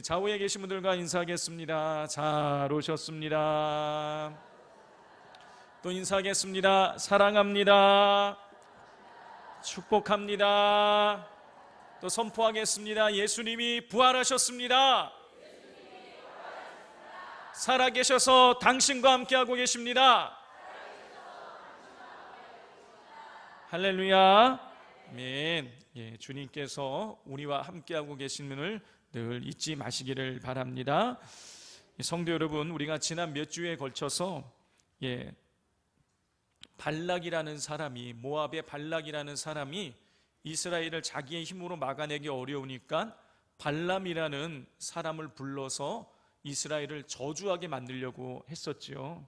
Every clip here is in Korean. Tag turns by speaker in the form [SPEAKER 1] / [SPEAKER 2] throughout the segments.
[SPEAKER 1] 좌우에 계신 분들과 인사하겠습니다. 잘 오셨습니다. 또 인사하겠습니다. 사랑합니다. 축복합니다. 또 선포하겠습니다. 예수님이 부활하셨습니다. 살아계셔서 당신과 함께하고 계십니다. 할렐루야. 아멘. 주님께서 우리와 함께하고 계심을 늘 잊지 마시기를 바랍니다. 성도 여러분, 우리가 지난 몇 주에 걸쳐서 발락이라는 사람이, 모압의 발락이라는 사람이 이스라엘을 자기의 힘으로 막아내기 어려우니까 발람이라는 사람을 불러서 이스라엘을 저주하게 만들려고 했었지요.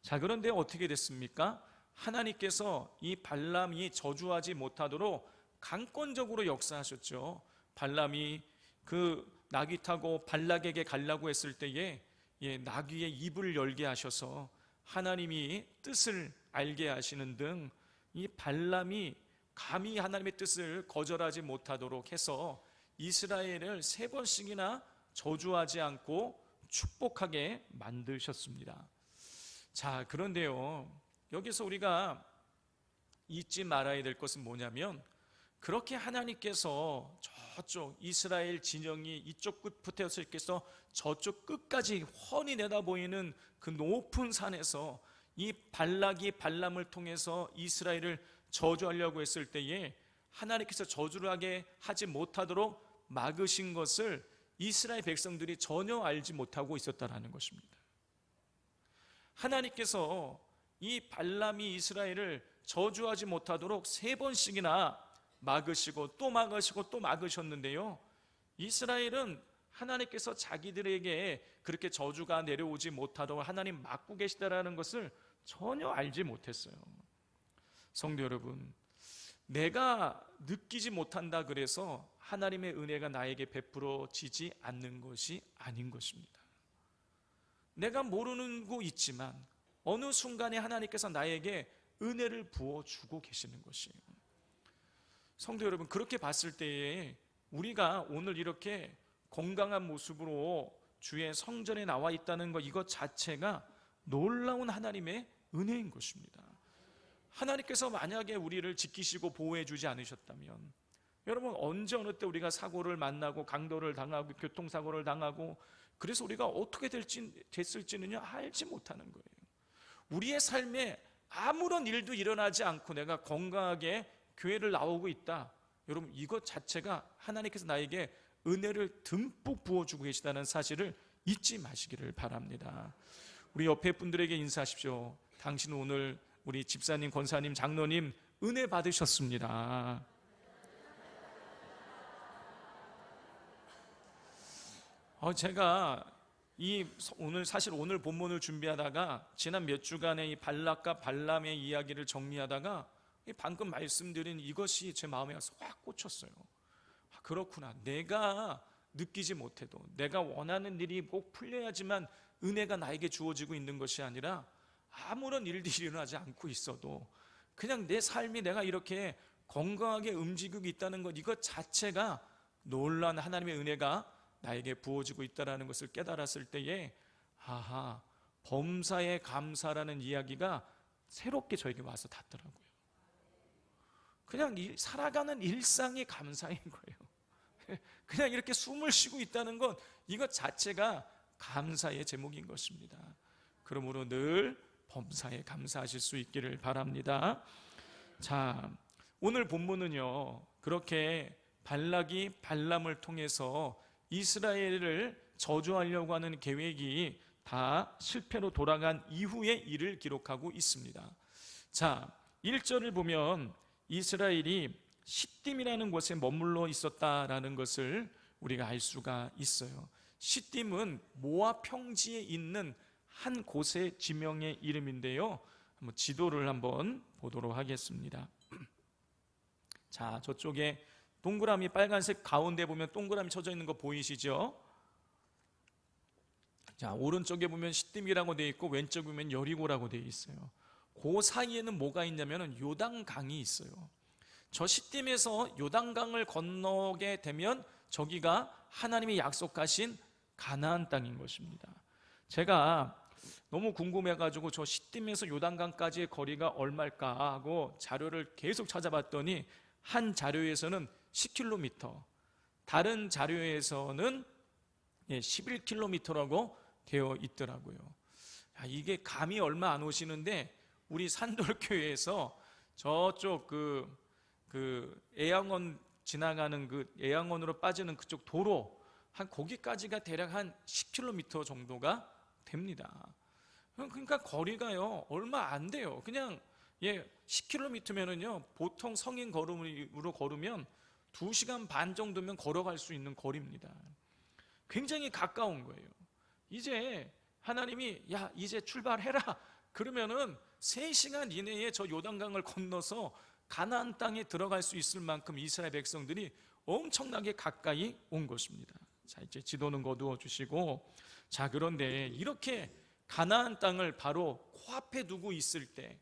[SPEAKER 1] 자, 그런데 어떻게 됐습니까? 하나님께서 이 발람이 저주하지 못하도록 강권적으로 역사하셨죠. 발람이 그 나귀 타고 발락에게 가려고 했을 때에 나귀의 입을 열게 하셔서 하나님이 뜻을 알게 하시는 등 이 발람이 감히 하나님의 뜻을 거절하지 못하도록 해서 이스라엘을 3번씩이나 저주하지 않고 축복하게 만드셨습니다. 자, 그런데요, 여기서 우리가 잊지 말아야 될 것은 뭐냐면, 그렇게 하나님께서 저쪽 이스라엘 진영이 이쪽 끝부터 해서 저쪽 끝까지 훤히 내다보이는 그 높은 산에서 이 발락이 발람을 통해서 이스라엘을 저주하려고 했을 때에 하나님께서 저주를 하지 못하도록 막으신 것을 이스라엘 백성들이 전혀 알지 못하고 있었다는 것입니다. 하나님께서 이 발람이 이스라엘을 저주하지 못하도록 3번씩이나 막으시고 또 막으시고 또 막으셨는데요, 이스라엘은 하나님께서 자기들에게 그렇게 저주가 내려오지 못하도록 하나님 막고 계시다라는 것을 전혀 알지 못했어요. 성도 여러분, 내가 느끼지 못한다 그래서 하나님의 은혜가 나에게 베풀어지지 않는 것이 아닌 것입니다. 내가 모르는 거 있지만 어느 순간에 하나님께서 나에게 은혜를 부어주고 계시는 것이에요. 성도 여러분, 그렇게 봤을 때에 우리가 오늘 이렇게 건강한 모습으로 주의 성전에 나와 있다는 것, 이것 자체가 놀라운 하나님의 은혜인 것입니다. 하나님께서 만약에 우리를 지키시고 보호해 주지 않으셨다면, 여러분, 언제 어느 때 우리가 사고를 만나고 강도를 당하고 교통사고를 당하고 그래서 우리가 어떻게 됐을지는 알지 못하는 거예요. 우리의 삶에 아무런 일도 일어나지 않고 내가 건강하게 교회를 나오고 있다, 여러분, 이것 자체가 하나님께서 나에게 은혜를 듬뿍 부어주고 계시다는 사실을 잊지 마시기를 바랍니다. 우리 옆에 분들에게 인사하십시오. 당신 오늘 우리 집사님, 권사님, 장로님 은혜 받으셨습니다. 제가 오늘 본문을 준비하다가 지난 몇 주간의 이 발락과 발람의 이야기를 정리하다가 방금 말씀드린 이것이 제 마음에 와서 확 꽂혔어요. 그렇구나, 내가 느끼지 못해도 내가 원하는 일이 꼭 풀려야지만 은혜가 나에게 주어지고 있는 것이 아니라 아무런 일들이 일어나지 않고 있어도 그냥 내 삶이 내가 이렇게 건강하게 움직이고 있다는 것, 이것 자체가 놀라운 하나님의 은혜가 나에게 부어지고 있다는 것을 깨달았을 때에 범사에 감사라는 이야기가 새롭게 저에게 와서 닿더라고요. 그냥 살아가는 일상이 감사인 거예요. 그냥 이렇게 숨을 쉬고 있다는 것, 이것 자체가 감사의 제목인 것입니다. 그러므로 늘 범사에 감사하실 수 있기를 바랍니다. 자, 오늘 본문은요, 그렇게 발락이 발람을 통해서 이스라엘을 저주하려고 하는 계획이 다 실패로 돌아간 이후의 일을 기록하고 있습니다. 자, 1절을 보면 이스라엘이 시딤이라는 곳에 머물러 있었다라는 것을 우리가 알 수가 있어요. 시딤은 모압 평지에 있는 한 곳의 지명의 이름인데요, 한번 지도를 한번 보도록 하겠습니다. 자, 저쪽에 동그라미 빨간색 가운데 보면 동그라미 쳐져 있는 거 보이시죠? 자, 오른쪽에 보면 시딤이라고 되어 있고 왼쪽에 보면 여리고라고 되어 있어요. 그 사이에는 뭐가 있냐면 요단강이 있어요. 저 시딤에서 요단강을 건너게 되면 저기가 하나님이 약속하신 가나안 땅인 것입니다. 제가 너무 궁금해가지고 저 시딤에서 요단강까지의 거리가 얼마일까 하고 자료를 계속 찾아봤더니 한 자료에서는 10km, 다른 자료에서는 11km라고 되어 있더라고요. 이게 감이 얼마 안 오시는데 우리 산돌교회에서 저쪽 그 애양원 지나가는 그 애양원으로 빠지는 그쪽 도로 한 거기까지가 대략 한 10km 정도가 됩니다. 그러니까 거리가요 얼마 안 돼요. 그냥 10km면은요 보통 성인 걸음으로 걸으면 2시간 반 정도면 걸어갈 수 있는 거리입니다. 굉장히 가까운 거예요. 이제 하나님이 야 이제 출발해라 그러면은 3시간 이내에 저 요단강을 건너서 가나안 땅에 들어갈 수 있을 만큼 이스라엘 백성들이 엄청나게 가까이 온 것입니다. 자, 이제 지도는 거두어 주시고, 자, 그런데 이렇게 가나안 땅을 바로 코앞에 두고 있을 때,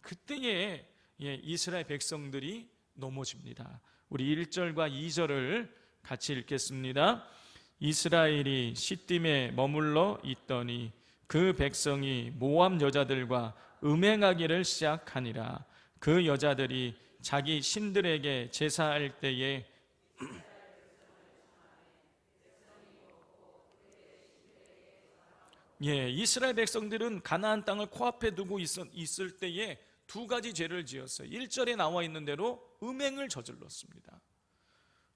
[SPEAKER 1] 그때에 이스라엘 백성들이 넘어집니다. 우리 1절과 2절을 같이 읽겠습니다. 이스라엘이 시딤에 머물러 있더니 그 백성이 모압 여자들과 음행하기를 시작하니라. 그 여자들이 자기 신들에게 제사할 때에 이스라엘 백성들은 가나안 땅을 코앞에 두고 있을 때에 2가지 죄를 지었어요. 1절에 나와 있는 대로 음행을 저질렀습니다.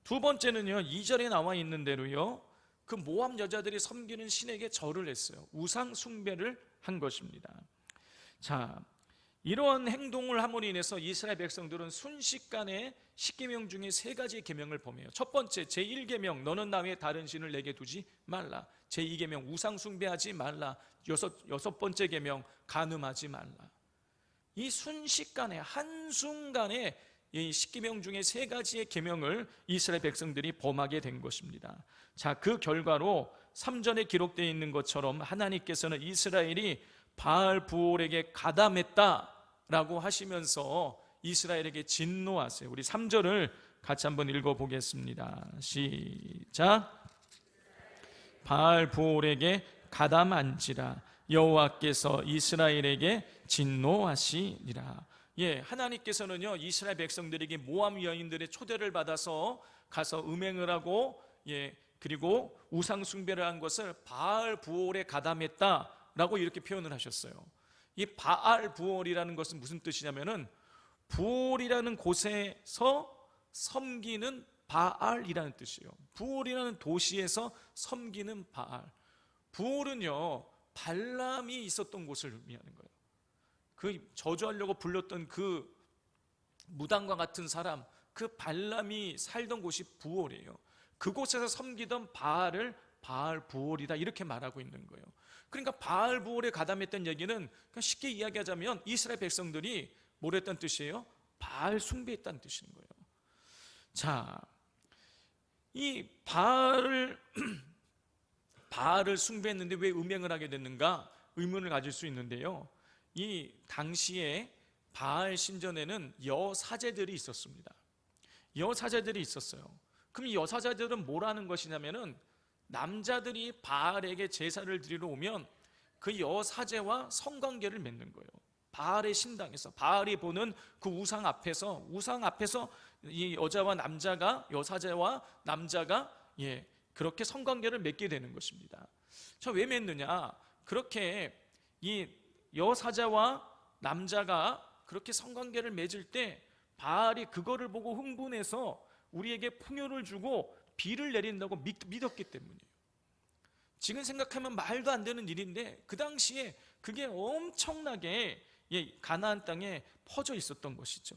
[SPEAKER 1] 두 번째는요, 2절에 나와 있는 대로요, 그 모압 여자들이 섬기는 신에게 절을 했어요. 우상 숭배를 한 것입니다. 자, 이러한 행동을 함으로 인해서 이스라엘 백성들은 순식간에 10계명 중에 3가지 계명을 범해요. 첫 번째, 제1계명 너는 나 외에 다른 신을 내게 두지 말라. 제2계명 우상 숭배하지 말라. 여섯 번째 계명 간음하지 말라. 이 순식간에 한순간에 이 10계명 중에 3가지의 계명을 이스라엘 백성들이 범하게 된 것입니다. 자, 그 결과로 3절에 기록되어 있는 것처럼 하나님께서는 이스라엘이 바알 부올에게 가담했다라고 하시면서 이스라엘에게 진노하세요. 우리 3절을 같이 한번 읽어보겠습니다. 시작. 바알 부올에게 가담한지라 여호와께서 이스라엘에게 진노하시니라. 하나님께서는요 이스라엘 백성들에게 모압 여인들의 초대를 받아서 가서 음행을 하고 그리고 우상 숭배를 한 것을 바알 부올에 가담했다라고 이렇게 표현을 하셨어요. 이 바알 부올이라는 것은 무슨 뜻이냐면은 부올이라는 곳에서 섬기는 바알이라는 뜻이에요. 부올이라는 도시에서 섬기는 바알. 부올은요 발람이 있었던 곳을 의미하는 거예요. 그 저주하려고 불렀던 그 무당과 같은 사람, 그 발람이 살던 곳이 부올이에요. 그곳에서 섬기던 바알을 바알 부올이다 이렇게 말하고 있는 거예요. 그러니까 바알 부올에 가담했던 얘기는 쉽게 이야기하자면 이스라엘 백성들이 뭘 했다는 뜻이에요? 바알 숭배했다는 뜻인 거예요. 자, 이 바알을 숭배했는데 왜 음행을 하게 됐는가 의문을 가질 수 있는데요, 이 당시에 바알 신전에는 여사제들이 있었습니다. 여사제들이 있었어요. 그럼 이 여사제들은 뭘 하는 것이냐면은 남자들이 바알에게 제사를 드리러 오면 그 여사제와 성관계를 맺는 거예요. 바알의 신당에서 바알이 보는 그 우상 앞에서 이 여자와 남자가, 여사제와 남자가 그렇게 성관계를 맺게 되는 것입니다. 자, 왜 맺느냐? 그렇게 이 여사제와 남자가 그렇게 성관계를 맺을 때 바알이 그거를 보고 흥분해서 우리에게 풍요를 주고 비를 내린다고 믿었기 때문이에요. 지금 생각하면 말도 안 되는 일인데 그 당시에 그게 엄청나게 가나안 땅에 퍼져 있었던 것이죠.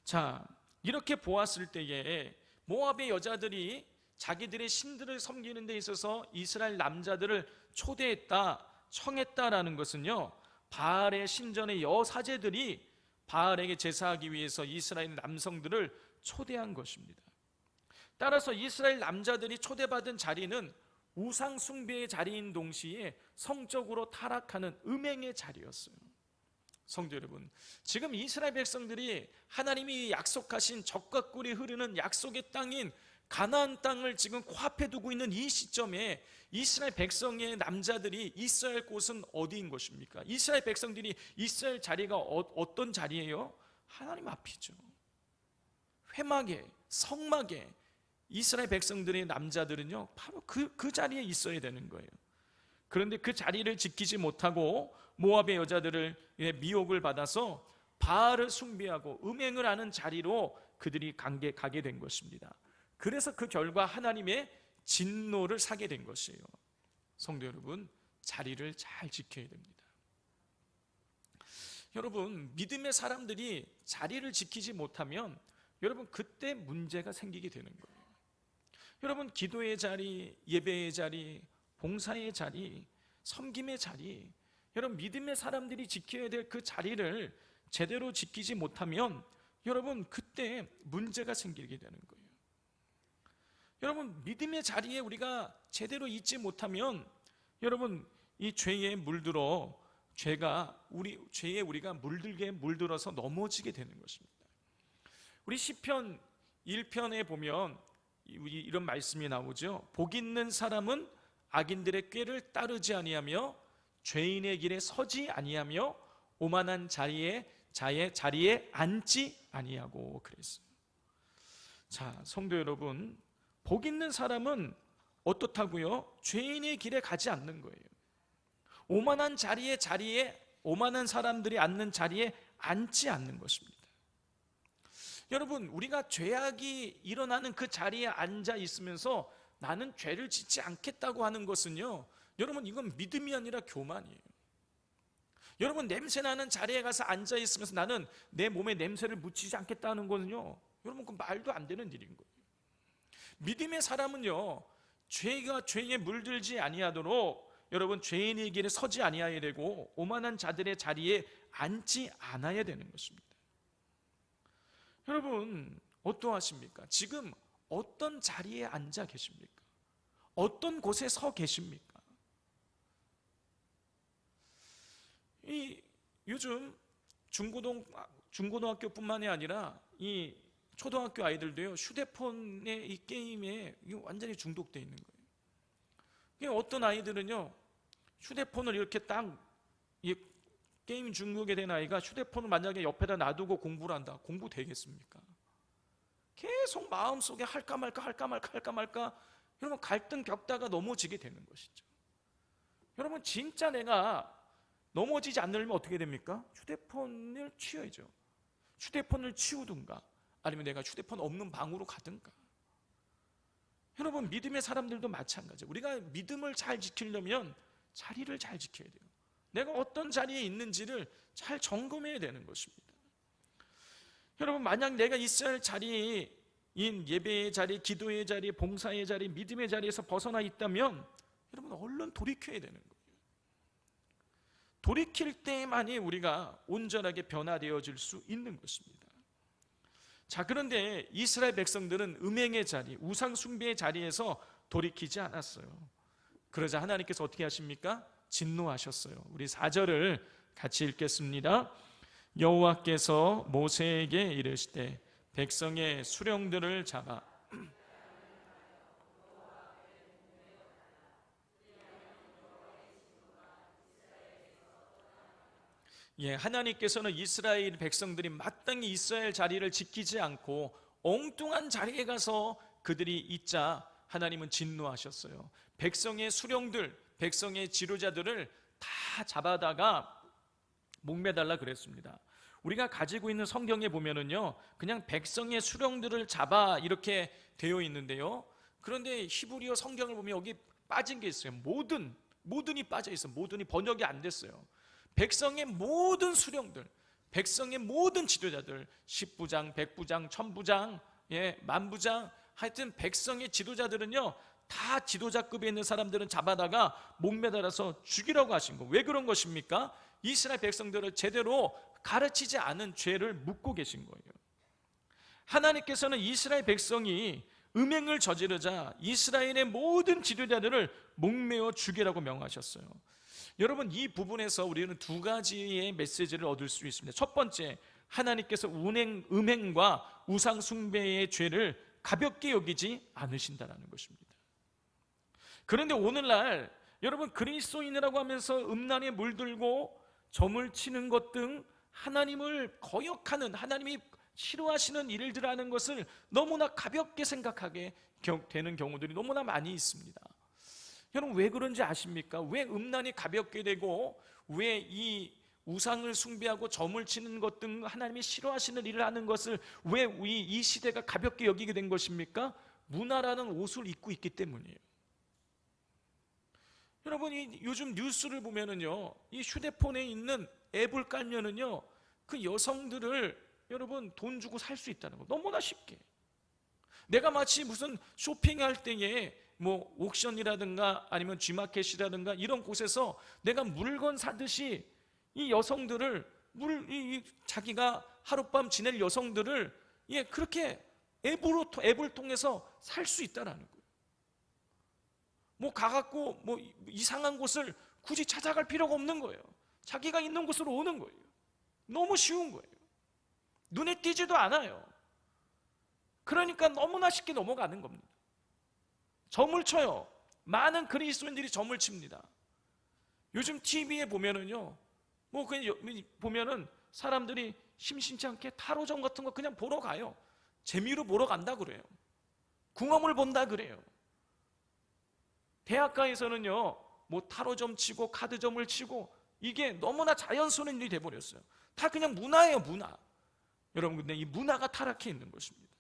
[SPEAKER 1] 자, 이렇게 보았을 때에 모압의 여자들이 자기들의 신들을 섬기는 데 있어서 이스라엘 남자들을 초대했다, 청했다라는 것은요, 바알의 신전의 여사제들이 바알에게 제사하기 위해서 이스라엘 남성들을 초대한 것입니다. 따라서 이스라엘 남자들이 초대받은 자리는 우상 숭배의 자리인 동시에 성적으로 타락하는 음행의 자리였어요. 성도 여러분, 지금 이스라엘 백성들이 하나님이 약속하신 적과 꿀이 흐르는 약속의 땅인 가나안 땅을 지금 코앞에 두고 있는 이 시점에 이스라엘 백성의 남자들이 있어야 할 곳은 어디인 것입니까? 이스라엘 백성들이 있어야 할 자리가 어떤 자리예요? 하나님 앞이죠. 회막에, 성막에 이스라엘 백성들의 남자들은요, 바로 그 자리에 있어야 되는 거예요. 그런데 그 자리를 지키지 못하고 모압의 여자들을 미혹을 받아서 바알을 숭배하고 음행을 하는 자리로 그들이 가게 된 것입니다. 그래서 그 결과 하나님의 진노를 사게 된 것이에요. 성도 여러분, 자리를 잘 지켜야 됩니다. 여러분, 믿음의 사람들이 자리를 지키지 못하면 여러분 그때 문제가 생기게 되는 거예요. 여러분, 기도의 자리, 예배의 자리, 봉사의 자리, 섬김의 자리, 여러분 믿음의 사람들이 지켜야 될 그 자리를 제대로 지키지 못하면 여러분 그때 문제가 생기게 되는 거예요. 여러분, 믿음의 자리에 우리가 제대로 있지 못하면 여러분 이 죄에 물들어 죄에 우리가 물들어서 넘어지게 되는 것입니다. 우리 시편 1편에 보면 이런 말씀이 나오죠. 복 있는 사람은 악인들의 꾀를 따르지 아니하며 죄인의 길에 서지 아니하며 오만한 자리에 앉지 아니하고 그랬어요. 자, 성도 여러분, 복 있는 사람은 어떻다고요? 죄인의 길에 가지 않는 거예요. 오만한 오만한 사람들이 앉는 자리에 앉지 않는 것입니다. 여러분, 우리가 죄악이 일어나는 그 자리에 앉아 있으면서 나는 죄를 짓지 않겠다고 하는 것은요, 여러분 이건 믿음이 아니라 교만이에요. 여러분, 냄새나는 자리에 가서 앉아 있으면서 나는 내 몸에 냄새를 묻히지 않겠다는 거는요, 여러분 그 말도 안 되는 일인 거예요. 믿음의 사람은요, 죄에 물들지 아니하도록 여러분 죄인의 길에 서지 아니하여야 되고 오만한 자들의 자리에 앉지 않아야 되는 것입니다. 여러분, 어떠하십니까? 지금 어떤 자리에 앉아 계십니까? 어떤 곳에 서 계십니까? 요즘 중고등학교뿐만이 아니라 이 초등학교 아이들도요, 휴대폰의 이 게임에 완전히 중독되어 있는 거예요. 어떤 아이들은요, 휴대폰을 이렇게 딱 게임 중독에 된 아이가 휴대폰을 만약에 옆에다 놔두고 공부를 한다. 공부 되겠습니까? 계속 마음속에 할까 말까 여러분 갈등 겪다가 넘어지게 되는 것이죠. 여러분, 진짜 내가 넘어지지 않으려면 어떻게 됩니까? 휴대폰을 치워야죠. 휴대폰을 치우든가 아니면 내가 휴대폰 없는 방으로 가든가. 여러분, 믿음의 사람들도 마찬가지예요. 우리가 믿음을 잘 지키려면 자리를 잘 지켜야 돼요. 내가 어떤 자리에 있는지를 잘 점검해야 되는 것입니다. 여러분, 만약 내가 있어야 할 자리인 예배의 자리, 기도의 자리, 봉사의 자리, 믿음의 자리에서 벗어나 있다면 여러분 얼른 돌이켜야 되는 거예요. 돌이킬 때만이 우리가 온전하게 변화되어질 수 있는 것입니다. 자, 그런데 이스라엘 백성들은 음행의 자리, 우상 숭배의 자리에서 돌이키지 않았어요. 그러자 하나님께서 어떻게 하십니까? 진노하셨어요. 우리 4절을 같이 읽겠습니다. 여호와께서 모세에게 이르시되 백성의 수령들을 잡아 하나님께서는 이스라엘 백성들이 마땅히 있어야 할 자리를 지키지 않고 엉뚱한 자리에 가서 그들이 있자 하나님은 진노하셨어요. 백성의 수령들, 백성의 지도자들을 다 잡아다가 목매달라 그랬습니다. 우리가 가지고 있는 성경에 보면은요, 그냥 백성의 수령들을 잡아 이렇게 되어 있는데요, 그런데 히브리어 성경을 보면 여기 빠진 게 있어요. 모든이 빠져 있어요. 모든이 번역이 안 됐어요. 백성의 모든 수령들, 백성의 모든 지도자들, 10부장, 100부장, 1000부장, 만부장, 하여튼 백성의 지도자들은요 다 지도자급에 있는 사람들은 잡아다가 목매달아서 죽이라고 하신 거. 왜 그런 것입니까? 이스라엘 백성들을 제대로 가르치지 않은 죄를 묻고 계신 거예요. 하나님께서는 이스라엘 백성이 음행을 저지르자 이스라엘의 모든 지도자들을 목매어 죽이라고 명하셨어요. 여러분, 이 부분에서 우리는 두 가지의 메시지를 얻을 수 있습니다. 첫 번째, 하나님께서 음행과 우상 숭배의 죄를 가볍게 여기지 않으신다는 것입니다. 그런데 오늘날 여러분, 그리스도인이라고 하면서 음란에 물들고 점을 치는 것 등 하나님을 거역하는, 하나님이 싫어하시는 일들 하는 것을 너무나 가볍게 생각하게 되는 경우들이 너무나 많이 있습니다. 여러분, 왜 그런지 아십니까? 왜 음란이 가볍게 되고 왜 이 우상을 숭배하고 점을 치는 것 등 하나님이 싫어하시는 일을 하는 것을 왜 이 시대가 가볍게 여기게 된 것입니까? 문화라는 옷을 입고 있기 때문이에요. 여러분, 이 요즘 뉴스를 보면은요, 이 휴대폰에 있는 앱을 깔면은요, 그 여성들을 여러분 돈 주고 살 수 있다는 거, 너무나 쉽게. 내가 마치 무슨 쇼핑할 때에 뭐 옥션이라든가 아니면 G마켓이라든가 이런 곳에서 내가 물건 사듯이 이 여성들을 자기가 하룻밤 지낼 여성들을 그렇게 앱을 통해서 살 수 있다라는 거예요. 뭐 가갖고 뭐 이상한 곳을 굳이 찾아갈 필요가 없는 거예요. 자기가 있는 곳으로 오는 거예요. 너무 쉬운 거예요. 눈에 띄지도 않아요. 그러니까 너무나 쉽게 넘어가는 겁니다. 점을 쳐요. 많은 그리스도인들이 점을 칩니다. 요즘 TV에 보면은요, 뭐 그냥 보면은 사람들이 심심치 않게 타로점 같은 거 그냥 보러 가요. 재미로 보러 간다 그래요. 궁합을 본다 그래요. 대학가에서는요, 뭐 타로점 치고 카드점을 치고 이게 너무나 자연스러운 일이 돼버렸어요. 다 그냥 문화예요, 문화. 여러분, 근데 이 문화가 타락해 있는 것입니다.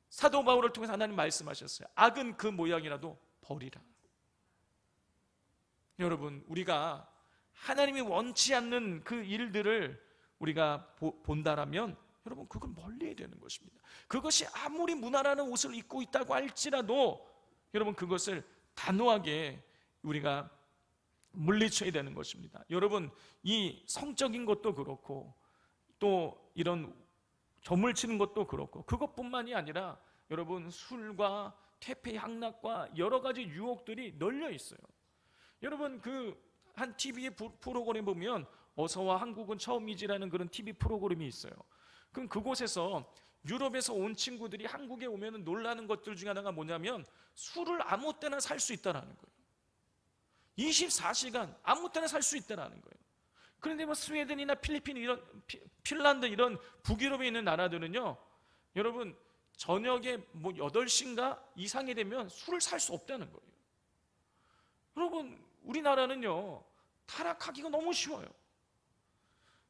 [SPEAKER 1] 사도 바울을 통해서 하나님 말씀하셨어요. 악은 그 모양이라도 버리라. 여러분, 우리가 하나님이 원치 않는 그 일들을 우리가 본다라면 여러분, 그걸 멀리해야 되는 것입니다. 그것이 아무리 문화라는 옷을 입고 있다고 할지라도 여러분, 그것을 단호하게 우리가 물리쳐야 되는 것입니다. 여러분, 이 성적인 것도 그렇고 또 이런 점을 치는 것도 그렇고 그것뿐만이 아니라 여러분, 술과 퇴폐 향락과 여러 가지 유혹들이 널려 있어요. 여러분, 그 한 TV 프로그램 보면 어서와 한국은 처음이지라는 그런 TV 프로그램이 있어요. 그럼 그곳에서 유럽에서 온 친구들이 한국에 오면 놀라는 것들 중에 하나가 뭐냐면 술을 아무 때나 살 수 있다는 거예요. 24시간 아무 때나 살 수 있다는 거예요. 그런데 뭐 스웨덴이나 필리핀, 핀란드 이런 북유럽에 있는 나라들은요, 여러분, 저녁에 뭐 8시인가 이상이 되면 술을 살 수 없다는 거예요. 여러분, 우리나라는요, 타락하기가 너무 쉬워요.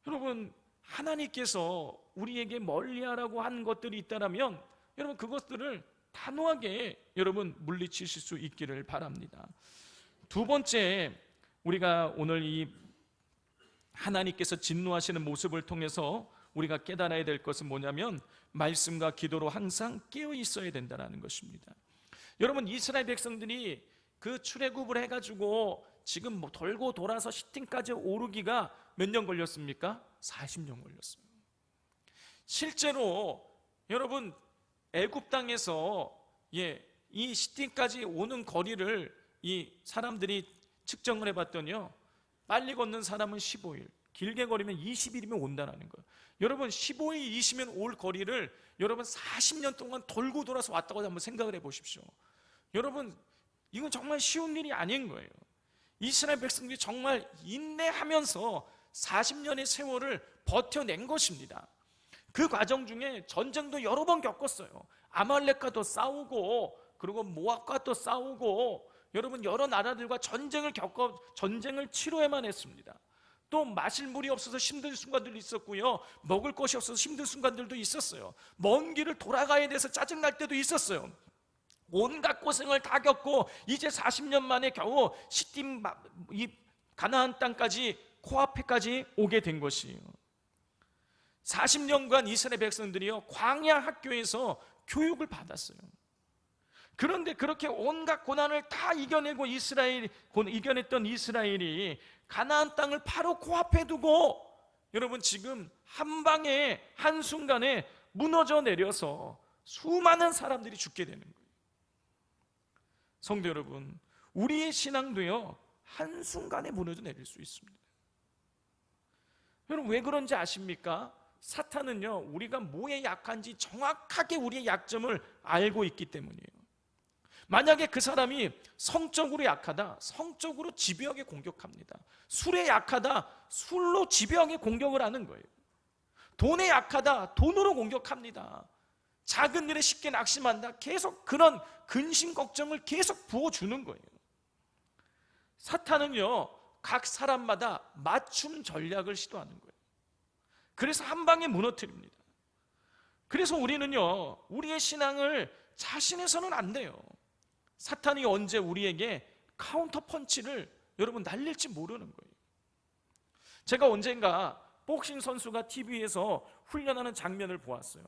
[SPEAKER 1] 여러분, 하나님께서 우리에게 멀리하라고 한 것들이 있다면 여러분, 그것들을 단호하게 여러분 물리치실 수 있기를 바랍니다. 두 번째, 우리가 오늘 이 하나님께서 진노하시는 모습을 통해서 우리가 깨달아야 될 것은 뭐냐면 말씀과 기도로 항상 깨어 있어야 된다는 것입니다. 여러분, 이스라엘 백성들이 그 출애굽을 해가지고 지금 뭐 돌고 돌아서 시팀까지 오르기가 몇 년 걸렸습니까? 40년 걸렸어요. 실제로 여러분, 애굽 땅에서 이 시팀까지 오는 거리를 이 사람들이 측정을 해봤더니요, 빨리 걷는 사람은 15일, 길게 걸으면 20일이면 온다는 거예요. 여러분, 15일, 20일 올 거리를 여러분 40년 동안 돌고 돌아서 왔다고 한번 생각을 해보십시오. 여러분, 이건 정말 쉬운 일이 아닌 거예요. 이스라엘 백성들이 정말 인내하면서 40년의 세월을 버텨낸 것입니다. 그 과정 중에 전쟁도 여러 번 겪었어요. 아말렉과도 싸우고 그리고 모압과도 싸우고 여러분, 여러 나라들과 전쟁을 치러야만 했습니다. 또 마실 물이 없어서 힘든 순간들도 있었고요, 먹을 것이 없어서 힘든 순간들도 있었어요. 먼 길을 돌아가야 돼서 짜증날 때도 있었어요. 온갖 고생을 다 겪고 이제 40년 만에 겨우 시팀 이 가나안 땅까지 코앞에까지 오게 된 것이에요. 40년간 이스라엘 백성들이요, 광야 학교에서 교육을 받았어요. 그런데 그렇게 온갖 고난을 다 이겨냈던 이스라엘이 가나안 땅을 바로 코앞에 두고 여러분, 지금 한 방에 한순간에 무너져 내려서 수많은 사람들이 죽게 되는 거예요. 성도 여러분, 우리의 신앙도요, 한순간에 무너져 내릴 수 있습니다. 여러분, 왜 그런지 아십니까? 사탄은요, 우리가 뭐에 약한지 정확하게 우리의 약점을 알고 있기 때문이에요. 만약에 그 사람이 성적으로 약하다, 성적으로 집요하게 공격합니다. 술에 약하다, 술로 집요하게 공격을 하는 거예요. 돈에 약하다, 돈으로 공격합니다. 작은 일에 쉽게 낙심한다, 계속 그런 근심 걱정을 계속 부어주는 거예요. 사탄은요, 각 사람마다 맞춤 전략을 시도하는 거예요. 그래서 한 방에 무너뜨립니다. 그래서 우리는요, 우리의 신앙을 자신해서는 안 돼요. 사탄이 언제 우리에게 카운터 펀치를 여러분 날릴지 모르는 거예요. 제가 언젠가 복싱 선수가 TV에서 훈련하는 장면을 보았어요.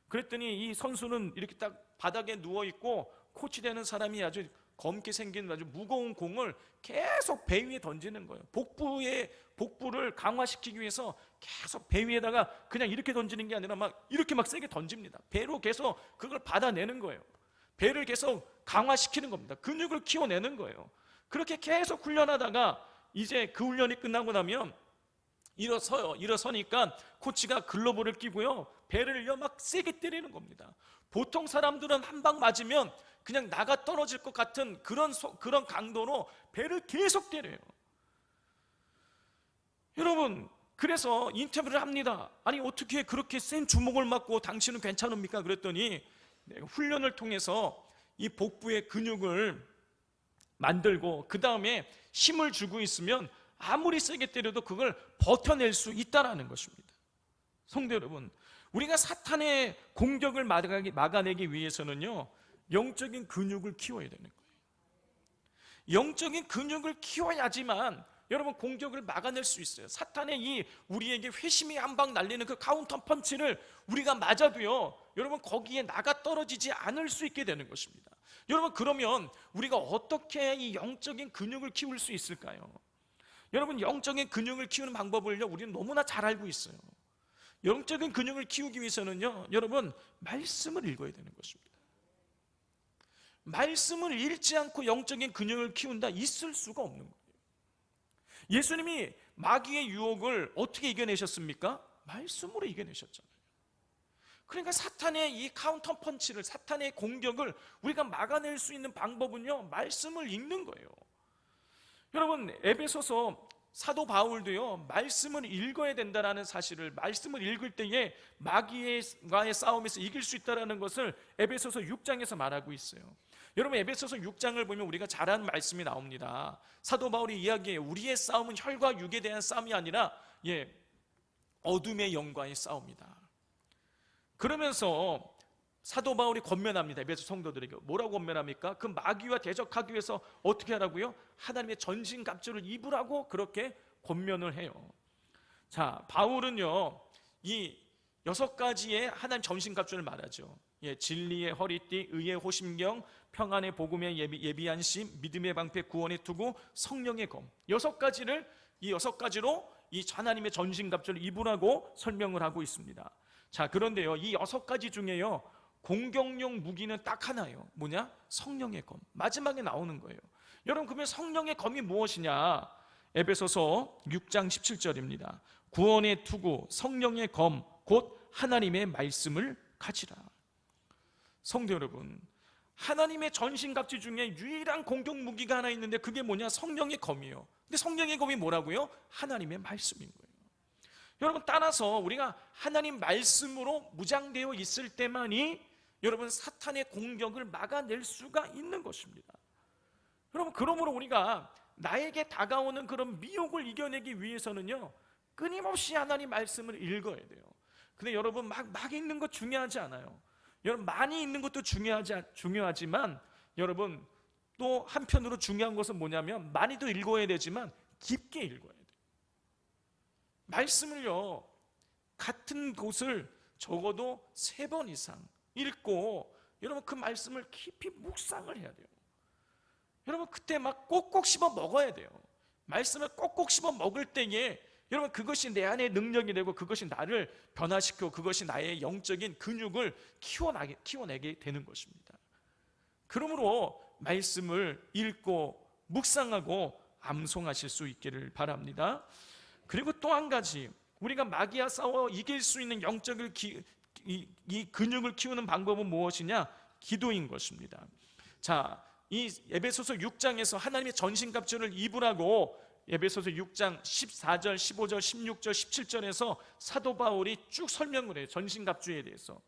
[SPEAKER 1] 그랬더니 이 선수는 이렇게 딱 바닥에 누워있고 코치되는 사람이 아주 검게 생긴 아주 무거운 공을 계속 배 위에 던지는 거예요. 복부를 강화시키기 위해서 계속 배 위에다가 그냥 이렇게 던지는 게 아니라 막 이렇게 막 세게 던집니다. 배로 계속 그걸 받아내는 거예요. 배를 계속 강화시키는 겁니다. 근육을 키워내는 거예요. 그렇게 계속 훈련하다가 이제 그 훈련이 끝나고 나면 일어서니까 코치가 글러브를 끼고요, 배를요 막 세게 때리는 겁니다. 보통 사람들은 한 방 맞으면 그냥 나가 떨어질 것 같은 그런 강도로 배를 계속 때려요. 여러분, 그래서 인터뷰를 합니다. 아니 어떻게 그렇게 센 주먹을 맞고 당신은 괜찮습니까? 그랬더니 훈련을 통해서 이 복부의 근육을 만들고 그 다음에 힘을 주고 있으면 아무리 세게 때려도 그걸 버텨낼 수 있다는 것입니다. 성도 여러분, 우리가 사탄의 공격을 막아내기 위해서는요, 영적인 근육을 키워야 되는 거예요. 영적인 근육을 키워야지만 여러분 공격을 막아낼 수 있어요. 사탄의 이 우리에게 회심이 한 방 날리는 그 카운터 펀치를 우리가 맞아도요, 여러분 거기에 나가 떨어지지 않을 수 있게 되는 것입니다. 여러분, 그러면 우리가 어떻게 이 영적인 근육을 키울 수 있을까요? 여러분, 영적인 근육을 키우는 방법을요, 우리는 너무나 잘 알고 있어요. 영적인 근육을 키우기 위해서는요, 여러분 말씀을 읽어야 되는 것입니다. 말씀을 읽지 않고 영적인 근육을 키운다, 있을 수가 없는 거예요. 예수님이 마귀의 유혹을 어떻게 이겨내셨습니까? 말씀으로 이겨내셨잖아요. 그러니까 사탄의 이 카운터 펀치를, 사탄의 공격을 우리가 막아낼 수 있는 방법은요, 말씀을 읽는 거예요. 여러분, 에베소서 사도 바울도요, 말씀을 읽어야 된다는 사실을, 말씀을 읽을 때에 마귀와의 싸움에서 이길 수 있다는 것을 에베소서 6장에서 말하고 있어요. 여러분, 에베소서 6장을 보면 우리가 잘 아는 말씀이 나옵니다. 사도 바울이 이야기해요. 우리의 싸움은 혈과 육에 대한 싸움이 아니라 어둠의 영과의 싸움이다. 그러면서 사도 바울이 권면합니다. 에베소 성도들에게 뭐라고 권면합니까? 그 마귀와 대적하기 위해서 어떻게 하라고요? 하나님의 전신갑주를 입으라고 그렇게 권면을 해요. 자, 바울은요, 이 6가지의 하나님 전신갑주를 말하죠. 진리의 허리띠, 의의 호심경, 평안의 복음의 예비한 심, 믿음의 방패, 구원의 투구, 성령의 검. 6가지를 이 6가지로 이 하나님의 전신갑주를 입으라고 설명을 하고 있습니다. 자, 그런데요, 이 6가지 중에요, 공격용 무기는 딱 하나예요. 뭐냐? 성령의 검. 마지막에 나오는 거예요. 여러분, 그러면 성령의 검이 무엇이냐? 에베소서 6장 17절입니다. 구원의 투구, 성령의 검, 곧 하나님의 말씀을 가지라. 성도 여러분, 하나님의 전신갑주 중에 유일한 공격 무기가 하나 있는데 그게 뭐냐? 성령의 검이에요. 근데 성령의 검이 뭐라고요? 하나님의 말씀인 거예요. 여러분, 따라서 우리가 하나님 말씀으로 무장되어 있을 때만이 여러분 사탄의 공격을 막아낼 수가 있는 것입니다. 여러분, 그러므로 우리가 나에게 다가오는 그런 미혹을 이겨내기 위해서는요, 끊임없이 하나님 말씀을 읽어야 돼요. 근데 여러분, 막 읽는 것 중요하지 않아요. 여러분, 많이 읽는 것도 중요하지만 여러분, 또 한편으로 중요한 것은 뭐냐면 많이도 읽어야 되지만 깊게 읽어야 돼요. 말씀을요, 같은 곳을 적어도 3번 이상 읽고 여러분 그 말씀을 깊이 묵상을 해야 돼요. 여러분, 그때 막 꼭꼭 씹어 먹어야 돼요. 말씀을 꼭꼭 씹어 먹을 때에 여러분 그것이 내 안의 능력이 되고 그것이 나를 변화시키고 그것이 나의 영적인 근육을 키워내게 되는 것입니다. 그러므로 말씀을 읽고 묵상하고 암송하실 수 있기를 바랍니다. 그리고 또 한 가지, 우리가 마귀와 싸워 이길 수 있는 영적인 이 근육을 키우는 방법은 무엇이냐? 기도인 것입니다. 자, 이 에베소서 6장에서 하나님의 전신갑주를 입으라고 에베소서 6장 14절, 15절, 16절, 17절에서 사도 바울이 쭉 설명을 해요. 전신갑주에 대해서.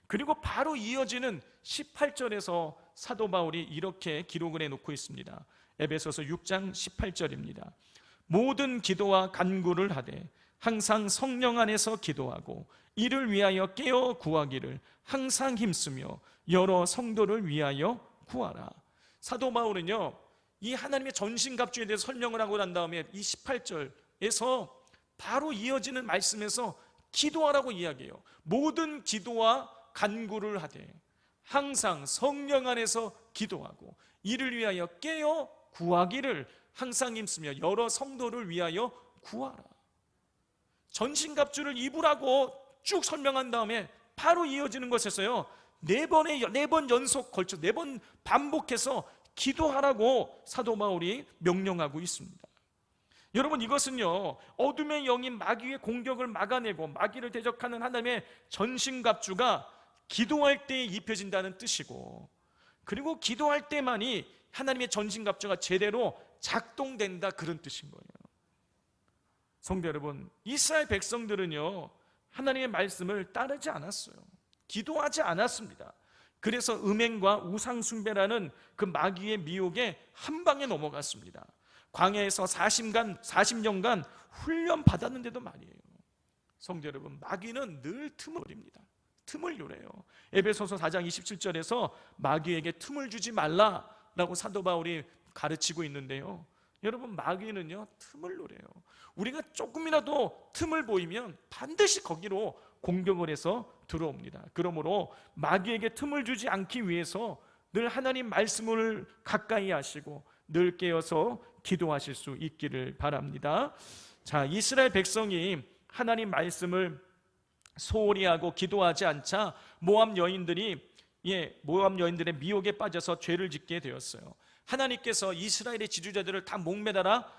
[SPEAKER 1] 그리고 바로 이어지는 18절에서 사도 바울이 이렇게 기록을 해놓고 있습니다. 에베소서 6장 18절입니다. 모든 기도와 간구를 하되 항상 성령 안에서 기도하고 이를 위하여 깨어 구하기를 항상 힘쓰며 여러 성도를 위하여 구하라. 사도 바울은요, 이 하나님의 전신갑주에 대해서 설명을 하고 난 다음에 이 18절에서 바로 이어지는 말씀에서 기도하라고 이야기해요. 모든 기도와 간구를 하되 항상 성령 안에서 기도하고 이를 위하여 깨어 구하기를 항상 힘쓰며 여러 성도를 위하여 구하라. 전신갑주를 입으라고 쭉 설명한 다음에 바로 이어지는 것에서요, 네 번 연속 걸쳐 4번 반복해서 기도하라고 사도 바울이 명령하고 있습니다. 여러분, 이것은요, 어둠의 영인 마귀의 공격을 막아내고 마귀를 대적하는 하나님의 전신갑주가 기도할 때에 입혀진다는 뜻이고, 그리고 기도할 때만이 하나님의 전신갑주가 제대로 작동된다, 그런 뜻인 거예요. 성도 여러분, 이스라엘 백성들은요, 하나님의 말씀을 따르지 않았어요. 기도하지 않았습니다. 그래서 음행과 우상숭배라는 그 마귀의 미혹에 한 방에 넘어갔습니다. 광야에서 40년간 훈련 받았는데도 말이에요. 성도 여러분, 마귀는 늘 틈을 노립니다. 틈을 노려요. 에베소서 4장 27절에서 마귀에게 틈을 주지 말라라고 사도 바울이 가르치고 있는데요, 여러분, 마귀는요, 틈을 노려요. 우리가 조금이라도 틈을 보이면 반드시 거기로 공격을 해서 들어옵니다. 그러므로 마귀에게 틈을 주지 않기 위해서 늘 하나님 말씀을 가까이 하시고 늘 깨어서 기도하실 수 있기를 바랍니다. 자, 이스라엘 백성이 하나님 말씀을 소홀히 하고 기도하지 않자 모압 여인들의 미혹에 빠져서 죄를 짓게 되었어요. 하나님께서 이스라엘의 지도자들을 다 목매달아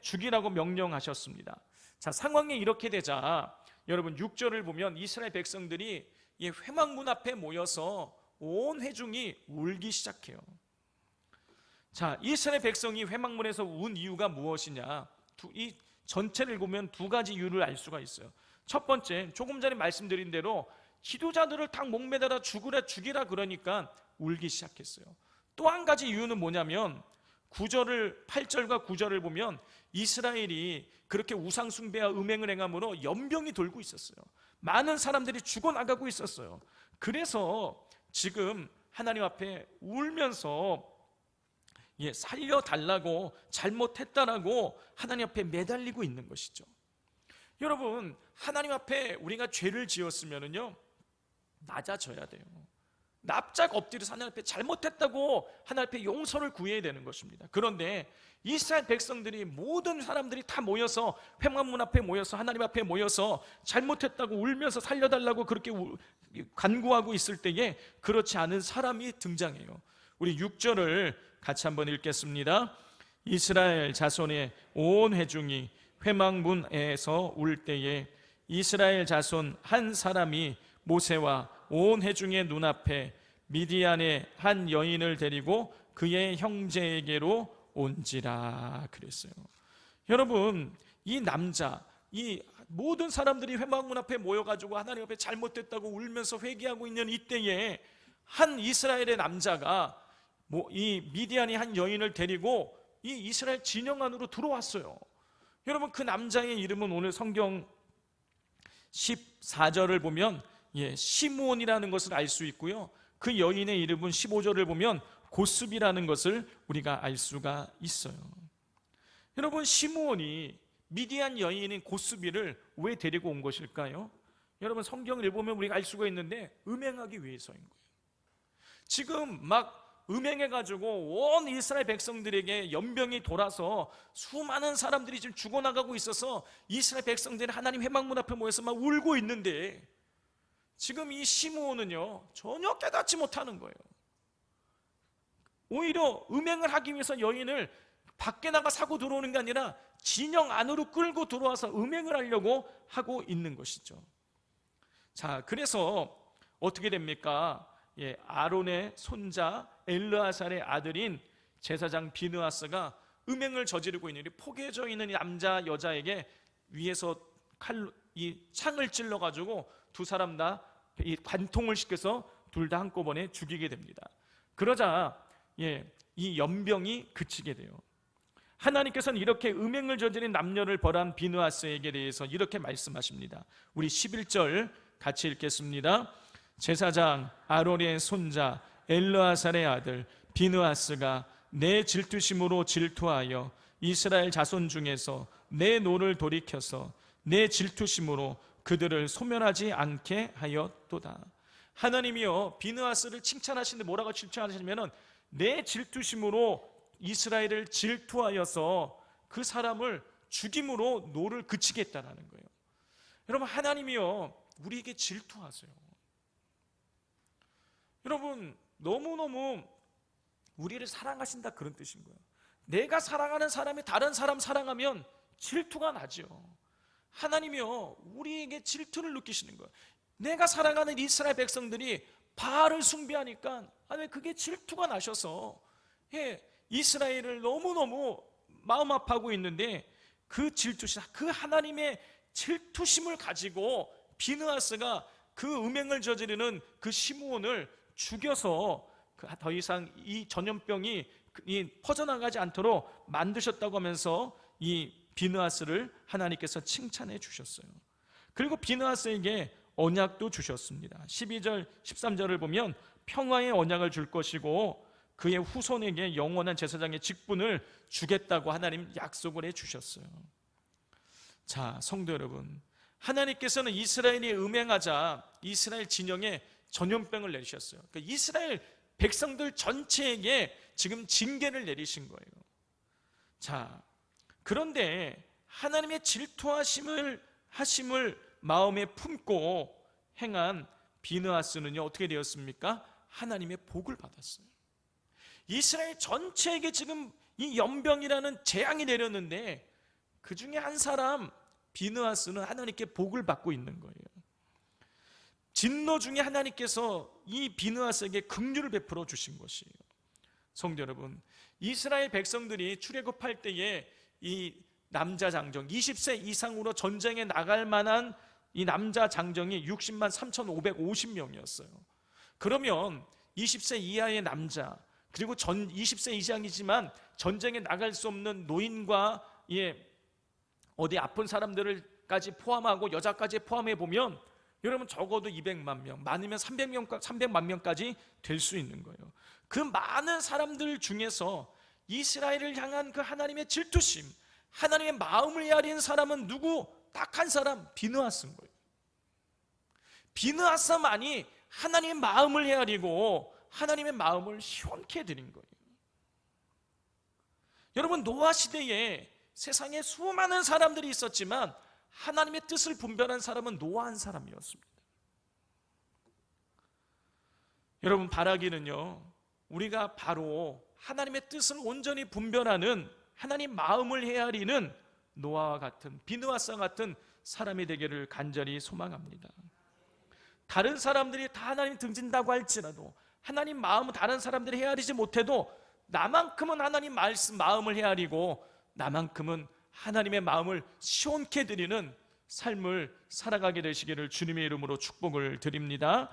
[SPEAKER 1] 죽이라고 명령하셨습니다. 자, 상황이 이렇게 되자 여러분 6절을 보면 이스라엘 백성들이 이 회막문 앞에 모여서 온 회중이 울기 시작해요. 자, 이스라엘 백성이 회막문에서 운 이유가 무엇이냐? 이 전체를 보면 2가지 이유를 알 수가 있어요. 첫 번째, 조금 전에 말씀드린 대로 지도자들을 다 목매달아 죽이라 그러니까 울기 시작했어요. 또 한 가지 이유는 뭐냐면 8절과 9절을 보면 이스라엘이 그렇게 우상숭배와 음행을 행함으로 연병이 돌고 있었어요. 많은 사람들이 죽어나가고 있었어요. 그래서 지금 하나님 앞에 울면서 살려달라고, 잘못했다라고 하나님 앞에 매달리고 있는 것이죠. 여러분, 하나님 앞에 우리가 죄를 지었으면은요, 낮아져야 돼요. 납작 엎드려서 하나님 앞에 잘못했다고 하나님 앞에 용서를 구해야 되는 것입니다. 그런데 이스라엘 백성들이, 모든 사람들이 다 모여서 회막문 앞에 모여서 하나님 앞에 모여서 잘못했다고 울면서 살려달라고 그렇게 간구하고 있을 때에 그렇지 않은 사람이 등장해요. 우리 6절을 같이 한번 읽겠습니다. 이스라엘 자손의 온 회중이 회막문에서 울 때에 이스라엘 자손 한 사람이 모세와 온 회중의 눈앞에 미디안의 한 여인을 데리고 그의 형제에게로 온지라 그랬어요. 여러분, 이 남자, 이 모든 사람들이 회막문 앞에 모여가지고 하나님 앞에 잘못됐다고 울면서 회개하고 있는 이때에 한 이스라엘의 남자가 이 미디안의 한 여인을 데리고 이 이스라엘 진영 안으로 들어왔어요. 여러분, 그 남자의 이름은 오늘 성경 14절을 보면 시므온이라는 것을 알 수 있고요, 그 여인의 이름은 15절을 보면 고스비라는 것을 우리가 알 수가 있어요. 여러분, 시므온이 미디안 여인인 고스비를 왜 데리고 온 것일까요? 여러분, 성경을 읽어보면 우리가 알 수가 있는데 음행하기 위해서인 거예요. 지금 막 음행해가지고 온 이스라엘 백성들에게 연병이 돌아서 수많은 사람들이 지금 죽어나가고 있어서 이스라엘 백성들이 하나님 회막문 앞에 모여서 막 울고 있는데 지금 이 시므온은요 전혀 깨닫지 못하는 거예요. 오히려 음행을 하기 위해서 여인을 밖에 나가 사고 들어오는 게 아니라 진영 안으로 끌고 들어와서 음행을 하려고 하고 있는 것이죠. 자, 그래서 어떻게 됩니까? 아론의 손자 엘르아살의 아들인 제사장 비느하스가 음행을 저지르고 있는, 포개져 있는 이 남자 여자에게 위에서 이 창을 찔러가지고 두 사람 다 이 관통을 시켜서 둘 다 한꺼번에 죽이게 됩니다. 그러자 이 연병이 그치게 돼요. 하나님께서는 이렇게 음행을 저지른 남녀를 벌한 비느하스에게 대해서 이렇게 말씀하십니다. 우리 11절 같이 읽겠습니다. 제사장 아론의 손자 엘르아살의 아들 비느하스가 내 질투심으로 질투하여 이스라엘 자손 중에서 내 노를 돌이켜서 내 질투심으로 그들을 소멸하지 않게 하였도다. 하나님이요 비느하스를 칭찬하시는데 뭐라고 칭찬하시냐면 내 질투심으로 이스라엘을 질투하여서 그 사람을 죽임으로 노를 그치겠다라는 거예요. 여러분, 하나님이요 우리에게 질투하세요. 여러분, 너무너무 우리를 사랑하신다 그런 뜻인 거예요. 내가 사랑하는 사람이 다른 사람 사랑하면 질투가 나죠. 하나님이요 우리에게 질투를 느끼시는 거예요. 내가 사랑하는 이스라엘 백성들이 바알을 숭배하니까 그게 질투가 나셔서 이스라엘을 너무너무 마음 아파하고 있는데, 그 질투심, 그 하나님의 질투심을 가지고 비느하스가 그 음행을 저지르는 그 시므온을 죽여서 더 이상 이 전염병이 퍼져나가지 않도록 만드셨다고 하면서 이 비느하스를 하나님께서 칭찬해 주셨어요. 그리고 비느하스에게 언약도 주셨습니다. 12절 13절을 보면 평화의 언약을 줄 것이고 그의 후손에게 영원한 제사장의 직분을 주겠다고 하나님 약속을 해 주셨어요. 자, 성도 여러분, 하나님께서는 이스라엘이 음행하자 이스라엘 진영에 전염병을 내리셨어요. 그러니까 이스라엘 백성들 전체에게 지금 징계를 내리신 거예요. 자, 그런데 하나님의 질투하심을 마음에 품고 행한 비느하스는요 어떻게 되었습니까? 하나님의 복을 받았어요. 이스라엘 전체에게 지금 이 연병이라는 재앙이 내렸는데 그 중에 한 사람 비느하스는 하나님께 복을 받고 있는 거예요. 진노 중에 하나님께서 이 비느하스에게 긍휼을 베풀어 주신 것이에요. 성도 여러분, 이스라엘 백성들이 출애굽할 때에 이 남자 장정 20세 이상으로 전쟁에 나갈 만한 이 남자 장정이 60만 3,550명이었어요. 그러면 20세 이하의 남자, 그리고 20세 이상이지만 전쟁에 나갈 수 없는 노인과 어디 아픈 사람들까지 포함하고 여자까지 포함해 보면 여러분 적어도 200만 명, 많으면 300만 명까지 될 수 있는 거예요. 그 많은 사람들 중에서 이스라엘을 향한 그 하나님의 질투심, 하나님의 마음을 헤아린 사람은 누구? 딱 한 사람, 비느하스인 거예요. 비느하스만이 하나님의 마음을 헤아리고 하나님의 마음을 시원케 해드린 거예요. 여러분, 노아 시대에 세상에 수많은 사람들이 있었지만 하나님의 뜻을 분별한 사람은 노아 한 사람이었습니다. 여러분, 바라기는요 우리가 바로 하나님의 뜻을 온전히 분별하는, 하나님 마음을 헤아리는 노아와 같은, 비느하스와 같은 사람이 되기를 간절히 소망합니다. 다른 사람들이 다 하나님 등진다고 할지라도, 하나님 마음은 다른 사람들이 헤아리지 못해도 나만큼은 하나님 말씀 마음을 헤아리고 나만큼은 하나님의 마음을 시원케 드리는 삶을 살아가게 되시기를 주님의 이름으로 축복을 드립니다.